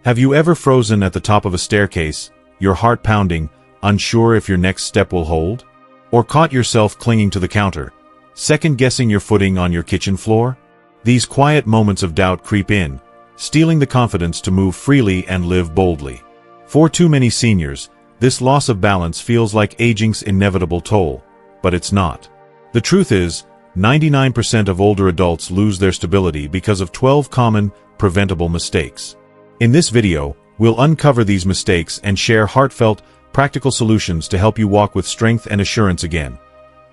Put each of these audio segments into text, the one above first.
Have you ever frozen at the top of a staircase, your heart pounding, unsure if your next step will hold? Or caught yourself clinging to the counter, second-guessing your footing on your kitchen floor? These quiet moments of doubt creep in, stealing the confidence to move freely and live boldly. For too many seniors, this loss of balance feels like aging's inevitable toll, but it's not. The truth is, 99% of older adults lose their stability because of 12 common, preventable mistakes. In this video, we'll uncover these mistakes and share heartfelt, practical solutions to help you walk with strength and assurance again,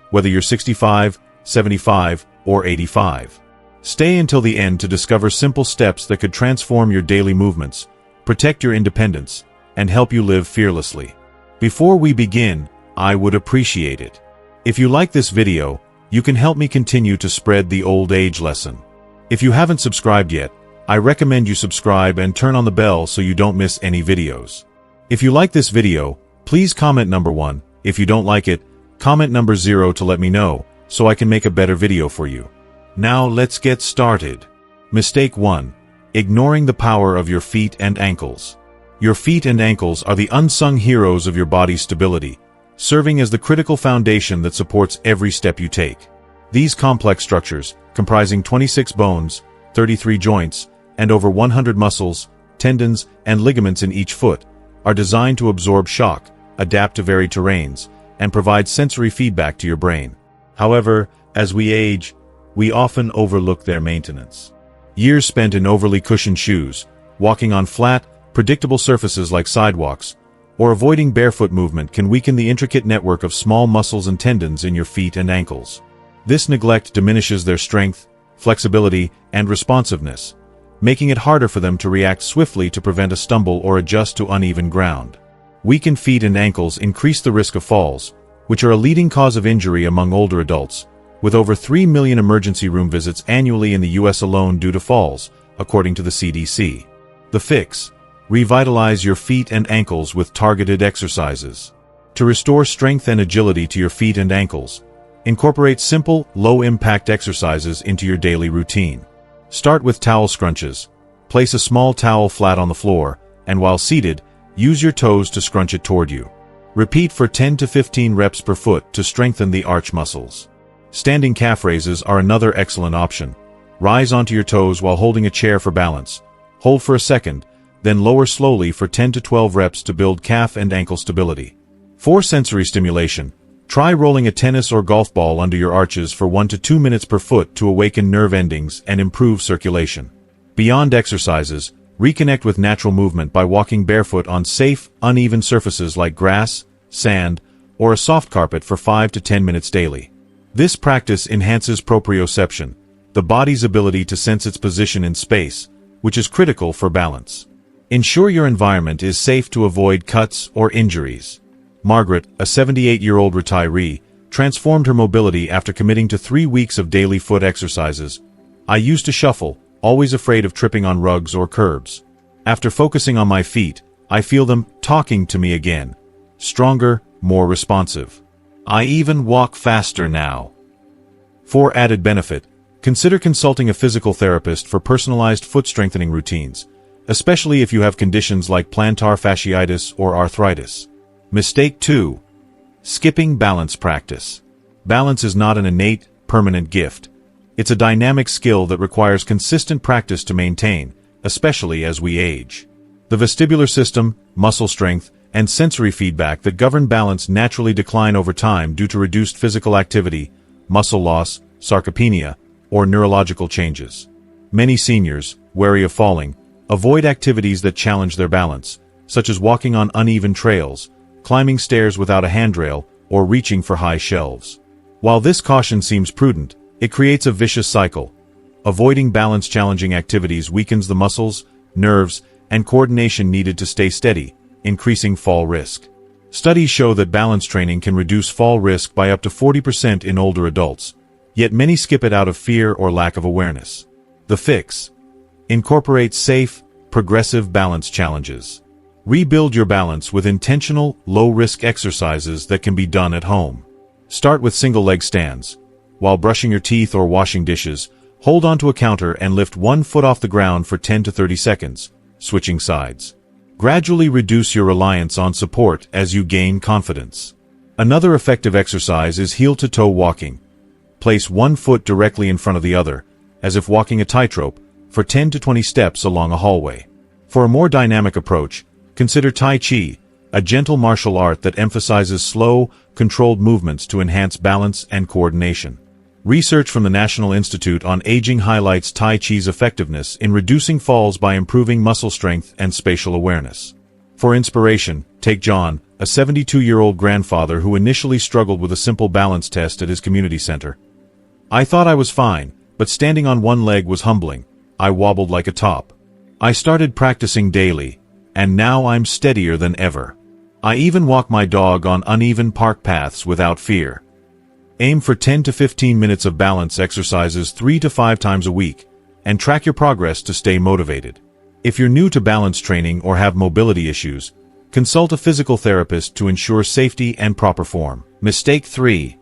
whether you're 65, 75, or 85. Stay until the end to discover simple steps that could transform your daily movements, protect your independence, and help you live fearlessly. Before we begin, I would appreciate it if you like this video. You can help me continue to spread the old age lesson. If you haven't subscribed yet, I recommend you subscribe and turn on the bell so you don't miss any videos. If you like this video, please comment number 1. If you don't like it, comment number 0 to let me know, so I can make a better video for you. Now let's get started. Mistake 1. Ignoring the power of your feet and ankles. Your feet and ankles are the unsung heroes of your body's stability, serving as the critical foundation that supports every step you take. These complex structures, comprising 26 bones, 33 joints, and over 100 muscles, tendons, and ligaments in each foot, are designed to absorb shock, adapt to varied terrains, and provide sensory feedback to your brain. However, as we age, we often overlook their maintenance. Years spent in overly cushioned shoes, walking on flat, predictable surfaces like sidewalks, or avoiding barefoot movement can weaken the intricate network of small muscles and tendons in your feet and ankles. This neglect diminishes their strength, flexibility, and responsiveness, making it harder for them to react swiftly to prevent a stumble or adjust to uneven ground. Weakened feet and ankles increase the risk of falls, which are a leading cause of injury among older adults, with over 3 million emergency room visits annually in the U.S. alone due to falls, according to the CDC. The fix: revitalize your feet and ankles with targeted exercises. To restore strength and agility to your feet and ankles, incorporate simple, low-impact exercises into your daily routine. Start with towel scrunches. Place a small towel flat on the floor, and while seated, use your toes to scrunch it toward you. Repeat for 10 to 15 reps per foot to strengthen the arch muscles. Standing calf raises are another excellent option. Rise onto your toes while holding a chair for balance. Hold for a second, then lower slowly for 10 to 12 reps to build calf and ankle stability. For sensory stimulation, try rolling a tennis or golf ball under your arches for 1 to 2 minutes per foot to awaken nerve endings and improve circulation. Beyond exercises, reconnect with natural movement by walking barefoot on safe, uneven surfaces like grass, sand, or a soft carpet for 5 to 10 minutes daily. This practice enhances proprioception, the body's ability to sense its position in space, which is critical for balance. Ensure your environment is safe to avoid cuts or injuries. Margaret, a 78-year-old retiree, transformed her mobility after committing to 3 weeks of daily foot exercises. I used to shuffle, always afraid of tripping on rugs or curbs. After focusing on my feet, I feel them talking to me again. Stronger, more responsive. I even walk faster now. For added benefit, consider consulting a physical therapist for personalized foot strengthening routines, especially if you have conditions like plantar fasciitis or arthritis. Mistake 2. Skipping balance practice. Balance is not an innate, permanent gift. It's a dynamic skill that requires consistent practice to maintain, especially as we age. The vestibular system, muscle strength, and sensory feedback that govern balance naturally decline over time due to reduced physical activity, muscle loss, sarcopenia, or neurological changes. Many seniors, wary of falling, avoid activities that challenge their balance, such as walking on uneven trails, climbing stairs without a handrail, or reaching for high shelves. While this caution seems prudent, it creates a vicious cycle. Avoiding balance-challenging activities weakens the muscles, nerves, and coordination needed to stay steady, increasing fall risk. Studies show that balance training can reduce fall risk by up to 40% in older adults, yet many skip it out of fear or lack of awareness. The fix: incorporate safe, progressive balance challenges. Rebuild your balance with intentional, low-risk exercises that can be done at home. Start with single-leg stands. While brushing your teeth or washing dishes, hold onto a counter and lift one foot off the ground for 10 to 30 seconds, switching sides. Gradually reduce your reliance on support as you gain confidence. Another effective exercise is heel-to-toe walking. Place one foot directly in front of the other, as if walking a tightrope, for 10 to 20 steps along a hallway. For a more dynamic approach, consider Tai Chi, a gentle martial art that emphasizes slow, controlled movements to enhance balance and coordination. Research from the National Institute on Aging highlights Tai Chi's effectiveness in reducing falls by improving muscle strength and spatial awareness. For inspiration, take John, a 72-year-old grandfather who initially struggled with a simple balance test at his community center. "I thought I was fine, but standing on one leg was humbling. I wobbled like a top. I started practicing daily, and now I'm steadier than ever. I even walk my dog on uneven park paths without fear." Aim for 10 to 15 minutes of balance exercises 3 to 5 times a week, and track your progress to stay motivated. If you're new to balance training or have mobility issues, consult a physical therapist to ensure safety and proper form. Mistake 3.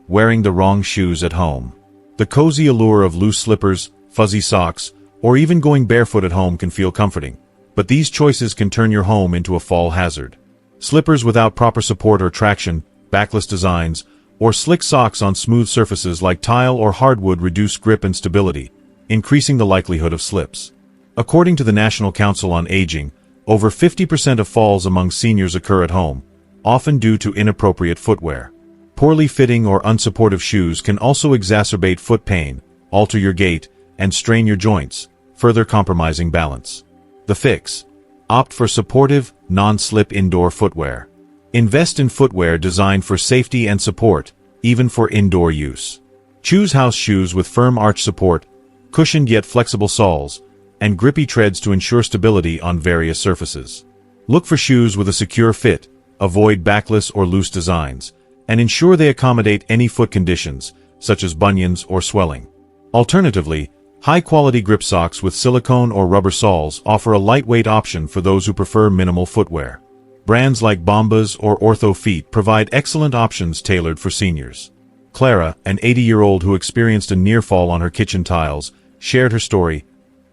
Wearing the wrong shoes at home. The cozy allure of loose slippers, fuzzy socks, or even going barefoot at home can feel comforting, but these choices can turn your home into a fall hazard. Slippers without proper support or traction, backless designs, or slick socks on smooth surfaces like tile or hardwood reduce grip and stability, increasing the likelihood of slips. According to the National Council on Aging, over 50% of falls among seniors occur at home, often due to inappropriate footwear. Poorly fitting or unsupportive shoes can also exacerbate foot pain, alter your gait, and strain your joints, further compromising balance. The fix: opt for supportive, non-slip indoor footwear. Invest in footwear designed for safety and support, even for indoor use. Choose house shoes with firm arch support, cushioned yet flexible soles, and grippy treads to ensure stability on various surfaces. Look for shoes with a secure fit, avoid backless or loose designs, and ensure they accommodate any foot conditions, such as bunions or swelling. Alternatively, high-quality grip socks with silicone or rubber soles offer a lightweight option for those who prefer minimal footwear. Brands like Bombas or Ortho Feet provide excellent options tailored for seniors. Clara, an 80-year-old who experienced a near fall on her kitchen tiles, shared her story.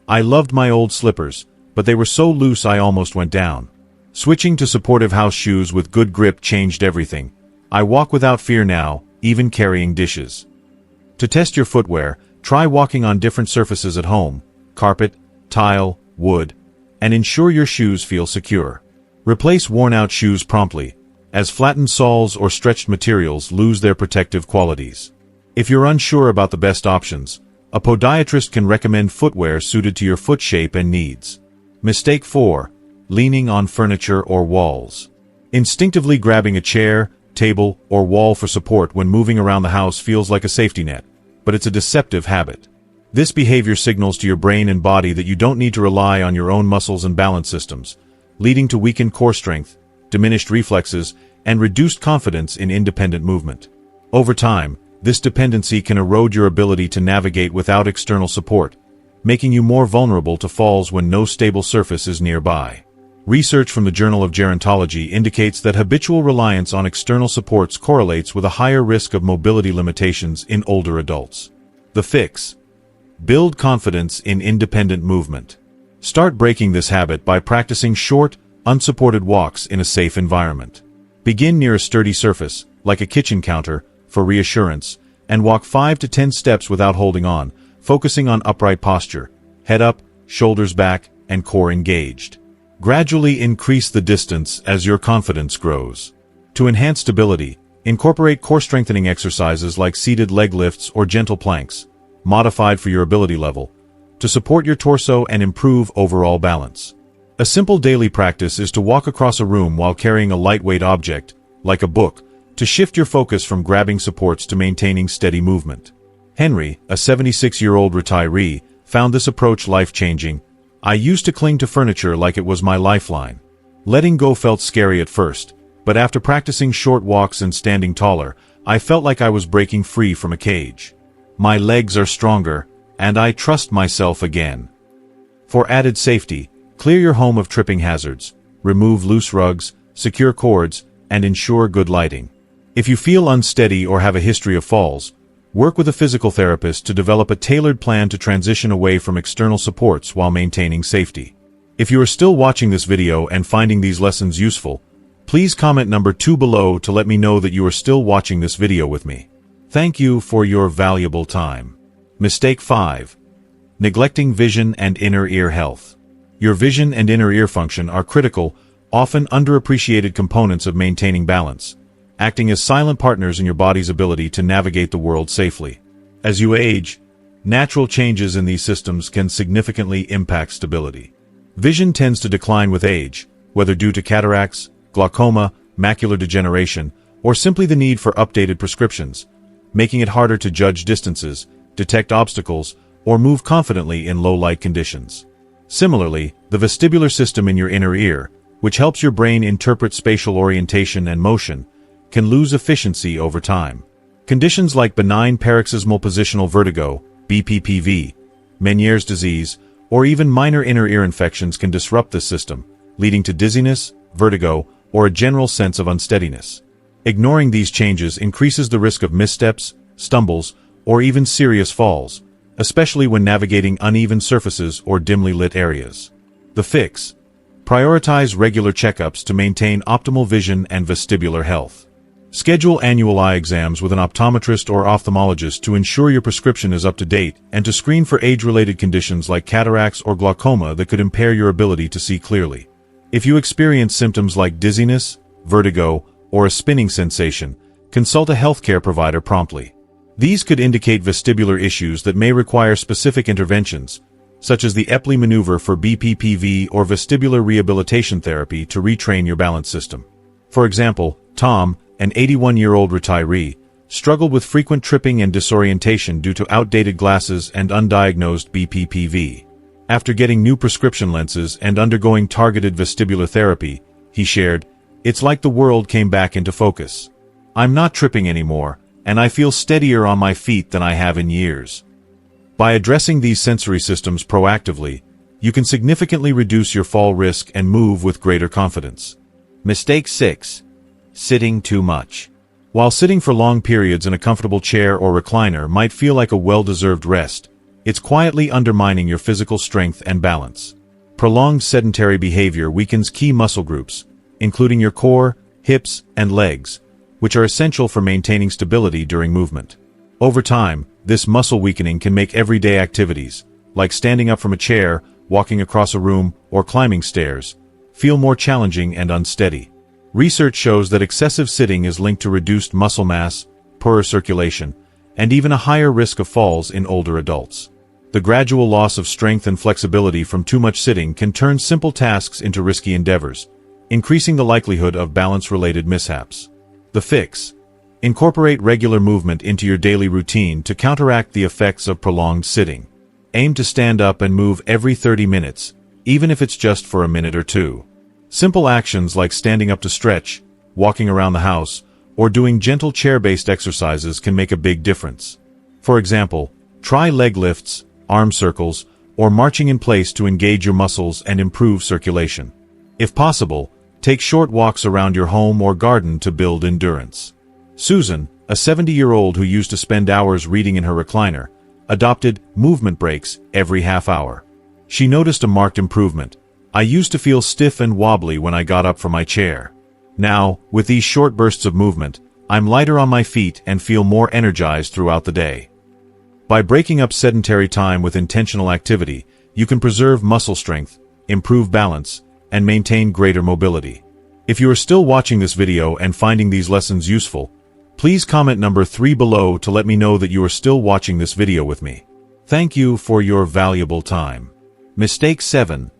"I loved my old slippers, but they were so loose I almost went down. Switching to supportive house shoes with good grip changed everything. I walk without fear now, even carrying dishes." To test your footwear, try walking on different surfaces at home, carpet, tile, wood, and ensure your shoes feel secure. Replace worn-out shoes promptly, as flattened soles or stretched materials lose their protective qualities. If you're unsure about the best options, a podiatrist can recommend footwear suited to your foot shape and needs. Mistake 4. Leaning on furniture or walls. Instinctively grabbing a chair, table, or wall for support when moving around the house feels like a safety net, but it's a deceptive habit. This behavior signals to your brain and body that you don't need to rely on your own muscles and balance systems, leading to weakened core strength, diminished reflexes, and reduced confidence in independent movement. Over time, this dependency can erode your ability to navigate without external support, making you more vulnerable to falls when no stable surface is nearby. Research from the Journal of Gerontology indicates that habitual reliance on external supports correlates with a higher risk of mobility limitations in older adults. The fix: build confidence in independent movement. Start breaking this habit by practicing short, unsupported walks in a safe environment. Begin near a sturdy surface, like a kitchen counter, for reassurance, and walk 5 to 10 steps without holding on, focusing on upright posture, head up, shoulders back, and core engaged. Gradually increase the distance as your confidence grows. To enhance stability, incorporate core strengthening exercises like seated leg lifts or gentle planks, modified for your ability level, to support your torso and improve overall balance. A simple daily practice is to walk across a room while carrying a lightweight object, like a book, to shift your focus from grabbing supports to maintaining steady movement. Henry, a 76-year-old retiree, found this approach life-changing. "I used to cling to furniture like it was my lifeline. Letting go felt scary at first, but after practicing short walks and standing taller, I felt like I was breaking free from a cage. My legs are stronger, and I trust myself again." For added safety, clear your home of tripping hazards, remove loose rugs, secure cords, and ensure good lighting. If you feel unsteady or have a history of falls, work with a physical therapist to develop a tailored plan to transition away from external supports while maintaining safety. If you are still watching this video and finding these lessons useful, please comment number 2 below to let me know that you are still watching this video with me. Thank you for your valuable time. Mistake 5. Neglecting vision and inner ear health. Your vision and inner ear function are critical, often underappreciated components of maintaining balance, acting as silent partners in your body's ability to navigate the world safely. As you age, natural changes in these systems can significantly impact stability. Vision tends to decline with age, whether due to cataracts, glaucoma, macular degeneration, or simply the need for updated prescriptions, making it harder to judge distances, detect obstacles, or move confidently in low-light conditions. Similarly, the vestibular system in your inner ear, which helps your brain interpret spatial orientation and motion, can lose efficiency over time. Conditions like benign paroxysmal positional vertigo, BPPV, Meniere's disease, or even minor inner ear infections can disrupt this system, leading to dizziness, vertigo, or a general sense of unsteadiness. Ignoring these changes increases the risk of missteps, stumbles, or even serious falls, especially when navigating uneven surfaces or dimly lit areas. The fix: prioritize regular checkups to maintain optimal vision and vestibular health. Schedule annual eye exams with an optometrist or ophthalmologist to ensure your prescription is up to date and to screen for age-related conditions like cataracts or glaucoma that could impair your ability to see clearly. If you experience symptoms like dizziness, vertigo, or a spinning sensation, consult a healthcare provider promptly. These could indicate vestibular issues that may require specific interventions, such as the Epley maneuver for BPPV or vestibular rehabilitation therapy to retrain your balance system. For example, Tom, an 81-year-old retiree, struggled with frequent tripping and disorientation due to outdated glasses and undiagnosed BPPV. After getting new prescription lenses and undergoing targeted vestibular therapy, he shared, "It's like the world came back into focus. I'm not tripping anymore, and I feel steadier on my feet than I have in years." By addressing these sensory systems proactively, you can significantly reduce your fall risk and move with greater confidence. Mistake 6. Sitting too much. While sitting for long periods in a comfortable chair or recliner might feel like a well-deserved rest, it's quietly undermining your physical strength and balance. Prolonged sedentary behavior weakens key muscle groups, including your core, hips, and legs, which are essential for maintaining stability during movement. Over time, this muscle weakening can make everyday activities, like standing up from a chair, walking across a room, or climbing stairs, feel more challenging and unsteady. Research shows that excessive sitting is linked to reduced muscle mass, poorer circulation, and even a higher risk of falls in older adults. The gradual loss of strength and flexibility from too much sitting can turn simple tasks into risky endeavors, increasing the likelihood of balance-related mishaps. The fix: incorporate regular movement into your daily routine to counteract the effects of prolonged sitting. Aim to stand up and move every 30 minutes, even if it's just for a minute or two. Simple actions like standing up to stretch, walking around the house, or doing gentle chair-based exercises can make a big difference. For example, try leg lifts, arm circles, or marching in place to engage your muscles and improve circulation. If possible, take short walks around your home or garden to build endurance. Susan, a 70-year-old who used to spend hours reading in her recliner, adopted movement breaks every half hour. She noticed a marked improvement. "I used to feel stiff and wobbly when I got up from my chair. Now, with these short bursts of movement, I'm lighter on my feet and feel more energized throughout the day." By breaking up sedentary time with intentional activity, you can preserve muscle strength, improve balance, and maintain greater mobility. If you are still watching this video and finding these lessons useful, please comment number 3 below to let me know that you are still watching this video with me. Thank you for your valuable time. Mistake 7.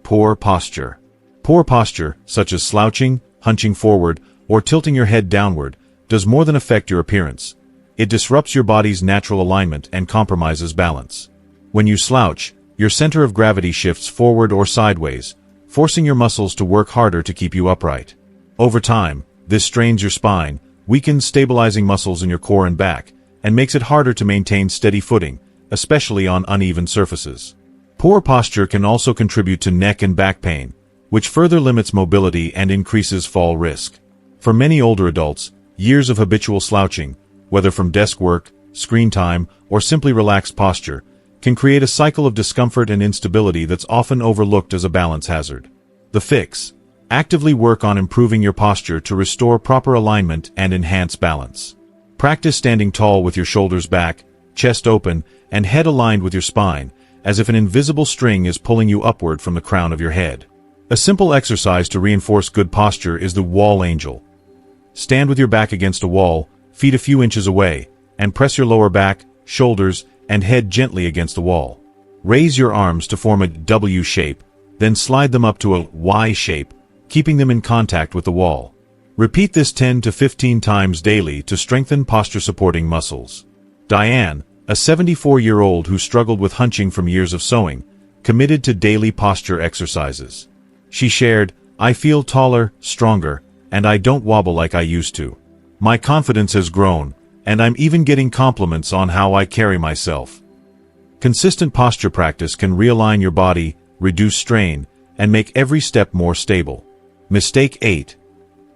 Poor posture. Poor posture, such as slouching, hunching forward, or tilting your head downward, does more than affect your appearance. It disrupts your body's natural alignment and compromises balance. When you slouch, your center of gravity shifts forward or sideways, forcing your muscles to work harder to keep you upright. Over time, this strains your spine, weakens stabilizing muscles in your core and back, and makes it harder to maintain steady footing, especially on uneven surfaces. Poor posture can also contribute to neck and back pain, which further limits mobility and increases fall risk. For many older adults, years of habitual slouching, whether from desk work, screen time, or simply relaxed posture, can create a cycle of discomfort and instability that's often overlooked as a balance hazard. The fix: actively work on improving your posture to restore proper alignment and enhance balance. Practice standing tall with your shoulders back, chest open, and head aligned with your spine, as if an invisible string is pulling you upward from the crown of your head. A simple exercise to reinforce good posture is the wall angel. Stand with your back against a wall, feet a few inches away, and press your lower back, shoulders, and head gently against the wall. Raise your arms to form a W shape, then slide them up to a Y shape, keeping them in contact with the wall. Repeat this 10 to 15 times daily to strengthen posture-supporting muscles. Diane, a 74-year-old who struggled with hunching from years of sewing, committed to daily posture exercises. She shared, "I feel taller, stronger, and I don't wobble like I used to. My confidence has grown, and I'm even getting compliments on how I carry myself." Consistent posture practice can realign your body, reduce strain, and make every step more stable. Mistake 8.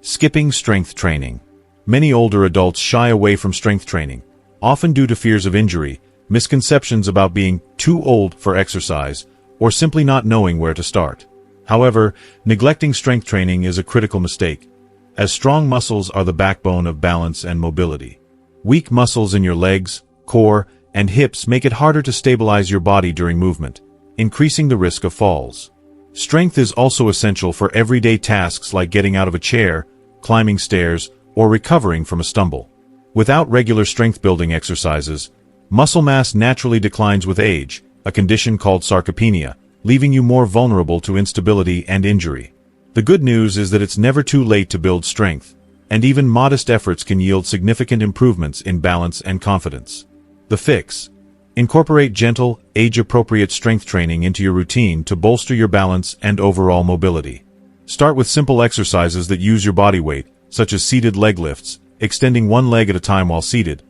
Skipping strength training. Many older adults shy away from strength training, often due to fears of injury, misconceptions about being too old for exercise, or simply not knowing where to start. However, neglecting strength training is a critical mistake, as strong muscles are the backbone of balance and mobility. Weak muscles in your legs, core, and hips make it harder to stabilize your body during movement, increasing the risk of falls. Strength is also essential for everyday tasks like getting out of a chair, climbing stairs, or recovering from a stumble. Without regular strength-building exercises, muscle mass naturally declines with age, a condition called sarcopenia, leaving you more vulnerable to instability and injury. The good news is that it's never too late to build strength, and even modest efforts can yield significant improvements in balance and confidence. The fix: incorporate gentle, age-appropriate strength training into your routine to bolster your balance and overall mobility. Start with simple exercises that use your body weight, such as seated leg lifts, extending one leg at a time while seated,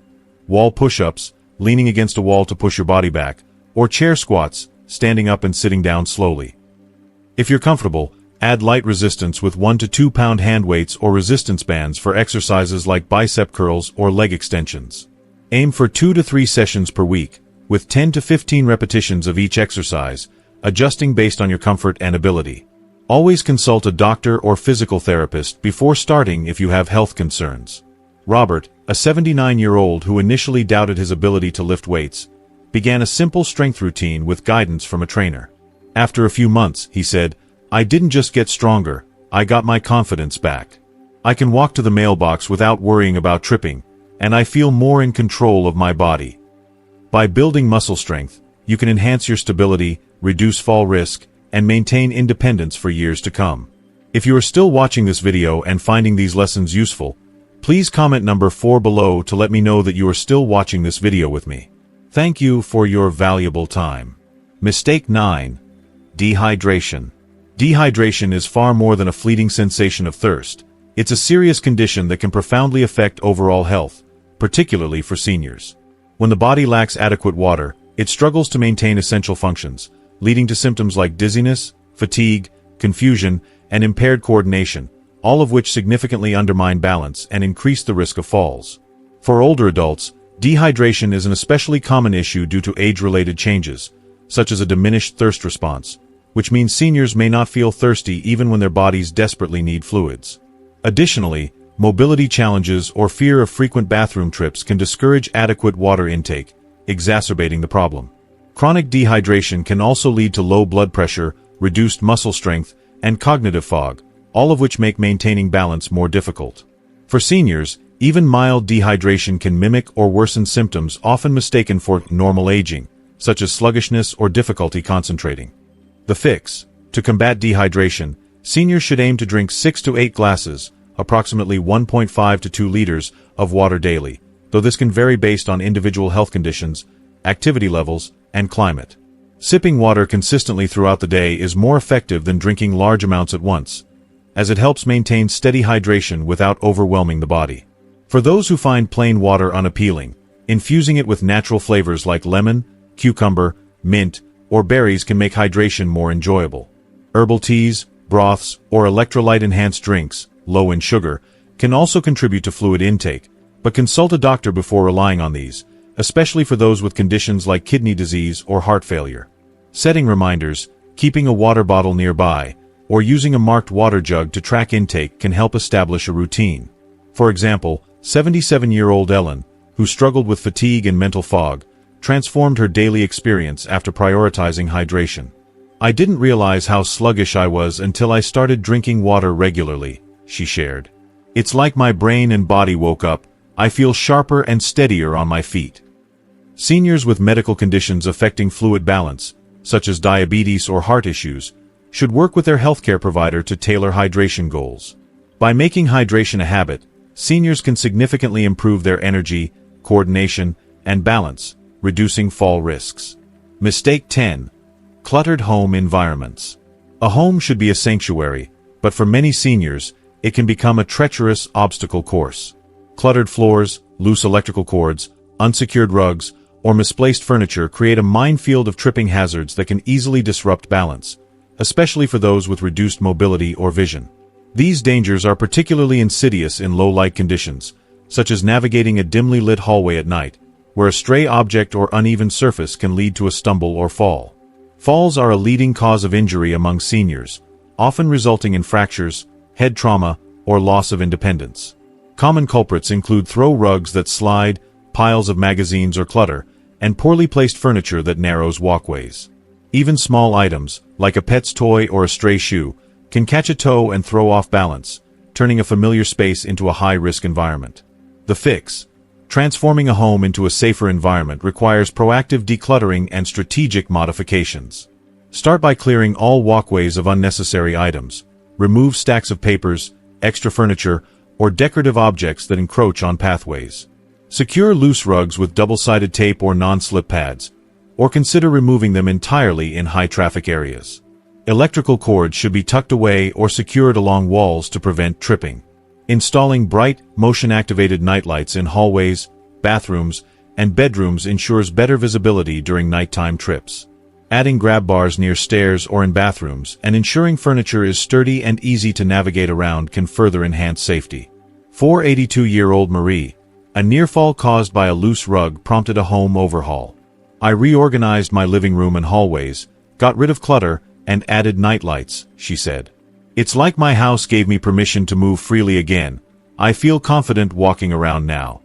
wall push-ups, leaning against a wall to push your body back, or chair squats, standing up and sitting down slowly. If you're comfortable, add light resistance with 1 to 2 pound hand weights or resistance bands for exercises like bicep curls or leg extensions. Aim for 2 to 3 sessions per week, with 10 to 15 repetitions of each exercise, adjusting based on your comfort and ability. Always consult a doctor or physical therapist before starting if you have health concerns. Robert, a 79-year-old who initially doubted his ability to lift weights, began a simple strength routine with guidance from a trainer. After a few months, he said, "I didn't just get stronger, I got my confidence back. I can walk to the mailbox without worrying about tripping, and I feel more in control of my body." By building muscle strength, you can enhance your stability, reduce fall risk, and maintain independence for years to come. If you are still watching this video and finding these lessons useful, please comment number 4 below to let me know that you are still watching this video with me. Thank you for your valuable time. Mistake 9. Dehydration. Dehydration is far more than a fleeting sensation of thirst. It's a serious condition that can profoundly affect overall health, particularly for seniors. When the body lacks adequate water, it struggles to maintain essential functions, leading to symptoms like dizziness, fatigue, confusion, and impaired coordination, all of which significantly undermine balance and increase the risk of falls. For older adults, dehydration is an especially common issue due to age-related changes, such as a diminished thirst response, which means seniors may not feel thirsty even when their bodies desperately need fluids. Additionally, mobility challenges or fear of frequent bathroom trips can discourage adequate water intake, exacerbating the problem. Chronic dehydration can also lead to low blood pressure, reduced muscle strength, and cognitive fog, all of which make maintaining balance more difficult. For seniors, even mild dehydration can mimic or worsen symptoms often mistaken for normal aging, such as sluggishness or difficulty concentrating. The fix: to combat dehydration, seniors should aim to drink 6 to 8 glasses, approximately 1.5 to 2 liters, of water daily, though this can vary based on individual health conditions, activity levels, and climate. Sipping water consistently throughout the day is more effective than drinking large amounts at once, as it helps maintain steady hydration without overwhelming the body. For those who find plain water unappealing, infusing it with natural flavors like lemon, cucumber, mint, or berries can make hydration more enjoyable. Herbal teas, broths, or electrolyte-enhanced drinks, low in sugar, can also contribute to fluid intake, but consult a doctor before relying on these, especially for those with conditions like kidney disease or heart failure. Setting reminders, keeping a water bottle nearby, or using a marked water jug to track intake can help establish a routine. For example, 77-year-old Ellen, who struggled with fatigue and mental fog, transformed her daily experience after prioritizing hydration. "I didn't realize how sluggish I was until I started drinking water regularly," she shared. "It's like my brain and body woke up. I feel sharper and steadier on my feet." Seniors with medical conditions affecting fluid balance, such as diabetes or heart issues, should work with their healthcare provider to tailor hydration goals. By making hydration a habit, seniors can significantly improve their energy, coordination, and balance, reducing fall risks. Mistake 10. Cluttered home environments. A home should be a sanctuary, but for many seniors, it can become a treacherous obstacle course. Cluttered floors, loose electrical cords, unsecured rugs, or misplaced furniture create a minefield of tripping hazards that can easily disrupt balance, especially for those with reduced mobility or vision. These dangers are particularly insidious in low-light conditions, such as navigating a dimly lit hallway at night, where a stray object or uneven surface can lead to a stumble or fall. Falls are a leading cause of injury among seniors, often resulting in fractures, head trauma, or loss of independence. Common culprits include throw rugs that slide, piles of magazines or clutter, and poorly placed furniture that narrows walkways. Even small items, like a pet's toy or a stray shoe, can catch a toe and throw off balance, turning a familiar space into a high-risk environment. The fix: transforming a home into a safer environment requires proactive decluttering and strategic modifications. Start by clearing all walkways of unnecessary items. Remove stacks of papers, extra furniture, or decorative objects that encroach on pathways. Secure loose rugs with double-sided tape or non-slip pads, or consider removing them entirely in high-traffic areas. Electrical cords should be tucked away or secured along walls to prevent tripping. Installing bright, motion-activated nightlights in hallways, bathrooms, and bedrooms ensures better visibility during nighttime trips. Adding grab bars near stairs or in bathrooms and ensuring furniture is sturdy and easy to navigate around can further enhance safety. 482-year-old Marie. A near fall caused by a loose rug prompted a home overhaul. "I reorganized my living room and hallways, got rid of clutter, and added nightlights," she said. "It's like my house gave me permission to move freely again. I feel confident walking around now."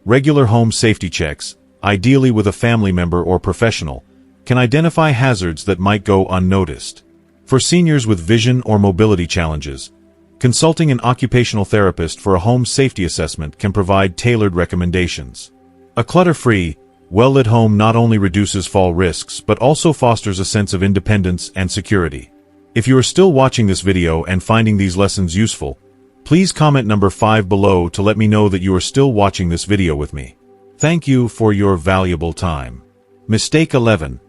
Regular home safety checks, ideally with a family member or professional, can identify hazards that might go unnoticed. For seniors with vision or mobility challenges, consulting an occupational therapist for a home safety assessment can provide tailored recommendations. A clutter-free, well-lit home not only reduces fall risks but also fosters a sense of independence and security. If you are still watching this video and finding these lessons useful, please comment number 5 below to let me know that you are still watching this video with me. Thank you for your valuable time. Mistake 11.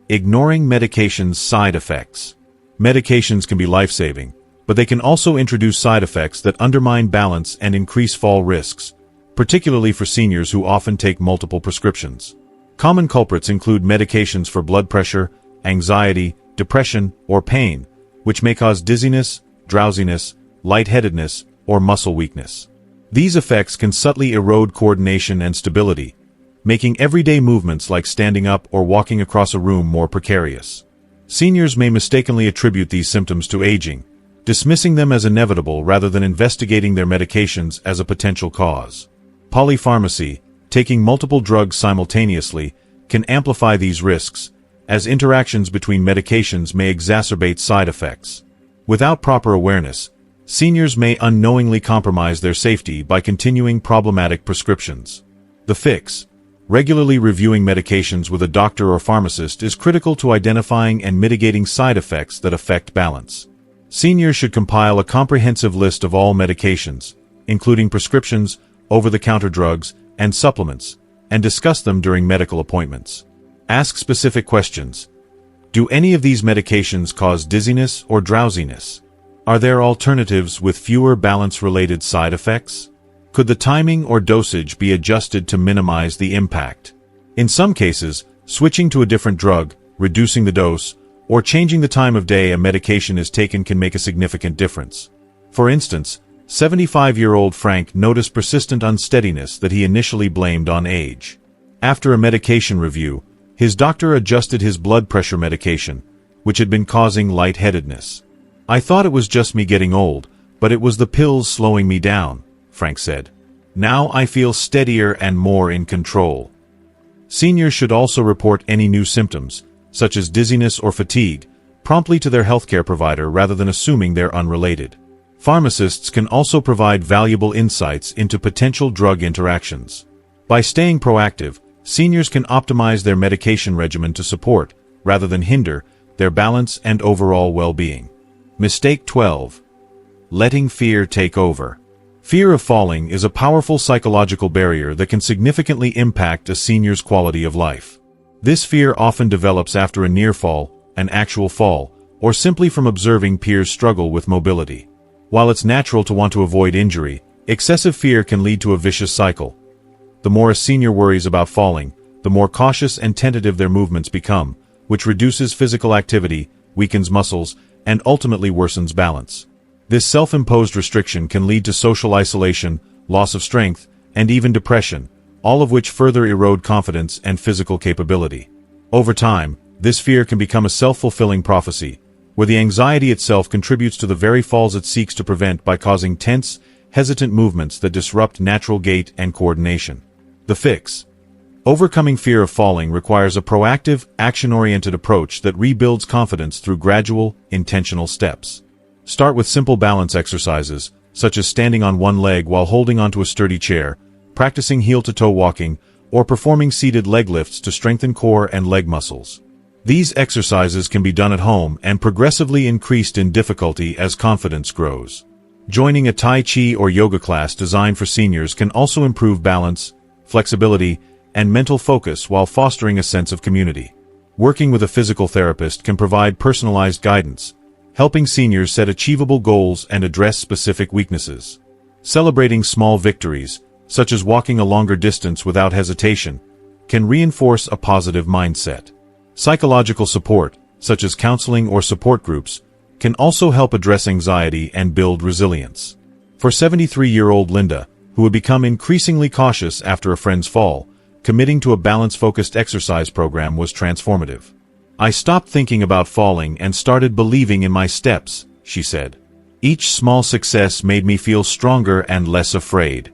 Ignoring medications' side effects. Medications can be life-saving, but they can also introduce side effects that undermine balance and increase fall risks, particularly for seniors who often take multiple prescriptions. Common culprits include medications for blood pressure, anxiety, depression, or pain, which may cause dizziness, drowsiness, lightheadedness, or muscle weakness. These effects can subtly erode coordination and stability, making everyday movements like standing up or walking across a room more precarious. Seniors may mistakenly attribute these symptoms to aging, dismissing them as inevitable rather than investigating their medications as a potential cause. Polypharmacy, taking multiple drugs simultaneously, can amplify these risks, as interactions between medications may exacerbate side effects. Without proper awareness, seniors may unknowingly compromise their safety by continuing problematic prescriptions. The fix: regularly reviewing medications with a doctor or pharmacist is critical to identifying and mitigating side effects that affect balance. Seniors should compile a comprehensive list of all medications, including prescriptions, over-the-counter drugs, and supplements, and discuss them during medical appointments. Ask specific questions. Do any of these medications cause dizziness or drowsiness? Are there alternatives with fewer balance-related side effects? Could the timing or dosage be adjusted to minimize the impact? In some cases, switching to a different drug, reducing the dose, or changing the time of day a medication is taken can make a significant difference. For instance, 75-year-old Frank noticed persistent unsteadiness that he initially blamed on age. After a medication review, his doctor adjusted his blood pressure medication, which had been causing lightheadedness. "I thought it was just me getting old, but it was the pills slowing me down," Frank said. "Now I feel steadier and more in control." Seniors should also report any new symptoms, such as dizziness or fatigue, promptly to their healthcare provider rather than assuming they're unrelated. Pharmacists can also provide valuable insights into potential drug interactions. By staying proactive, seniors can optimize their medication regimen to support, rather than hinder, their balance and overall well-being. Mistake 12. Letting fear take over. Fear of falling is a powerful psychological barrier that can significantly impact a senior's quality of life. This fear often develops after a near fall, an actual fall, or simply from observing peers struggle with mobility. While it's natural to want to avoid injury, excessive fear can lead to a vicious cycle. The more a senior worries about falling, the more cautious and tentative their movements become, which reduces physical activity, weakens muscles, and ultimately worsens balance. This self-imposed restriction can lead to social isolation, loss of strength, and even depression, all of which further erode confidence and physical capability. Over time, this fear can become a self-fulfilling prophecy, where the anxiety itself contributes to the very falls it seeks to prevent by causing tense, hesitant movements that disrupt natural gait and coordination. The fix. Overcoming fear of falling requires a proactive, action-oriented approach that rebuilds confidence through gradual, intentional steps. Start with simple balance exercises, such as standing on one leg while holding onto a sturdy chair, practicing heel-to-toe walking, or performing seated leg lifts to strengthen core and leg muscles. These exercises can be done at home and progressively increased in difficulty as confidence grows. Joining a Tai Chi or yoga class designed for seniors can also improve balance, flexibility, and mental focus while fostering a sense of community. Working with a physical therapist can provide personalized guidance, helping seniors set achievable goals and address specific weaknesses. Celebrating small victories, such as walking a longer distance without hesitation, can reinforce a positive mindset. Psychological support, such as counseling or support groups, can also help address anxiety and build resilience. For 73-year-old Linda, who had become increasingly cautious after a friend's fall, committing to a balance-focused exercise program was transformative. "I stopped thinking about falling and started believing in my steps," she said. "Each small success made me feel stronger and less afraid."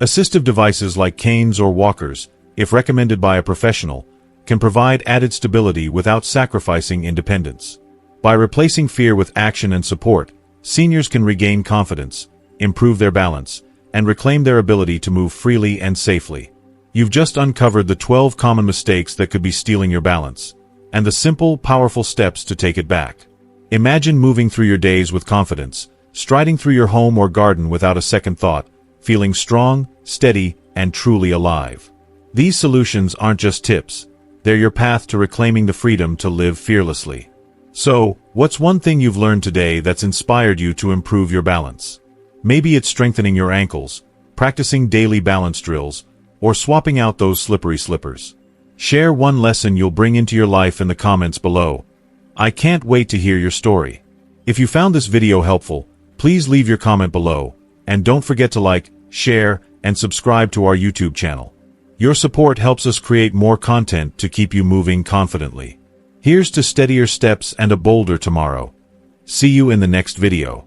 Assistive devices like canes or walkers, if recommended by a professional, can provide added stability without sacrificing independence. By replacing fear with action and support, seniors can regain confidence, improve their balance, and reclaim their ability to move freely and safely. You've just uncovered the 12 common mistakes that could be stealing your balance, and the simple, powerful steps to take it back. Imagine moving through your days with confidence, striding through your home or garden without a second thought, feeling strong, steady, and truly alive. These solutions aren't just tips, they're your path to reclaiming the freedom to live fearlessly. So, what's one thing you've learned today that's inspired you to improve your balance? Maybe it's strengthening your ankles, practicing daily balance drills, or swapping out those slippery slippers. Share one lesson you'll bring into your life in the comments below. I can't wait to hear your story. If you found this video helpful, please leave your comment below, and don't forget to like, share, and subscribe to our YouTube channel. Your support helps us create more content to keep you moving confidently. Here's to steadier steps and a bolder tomorrow. See you in the next video.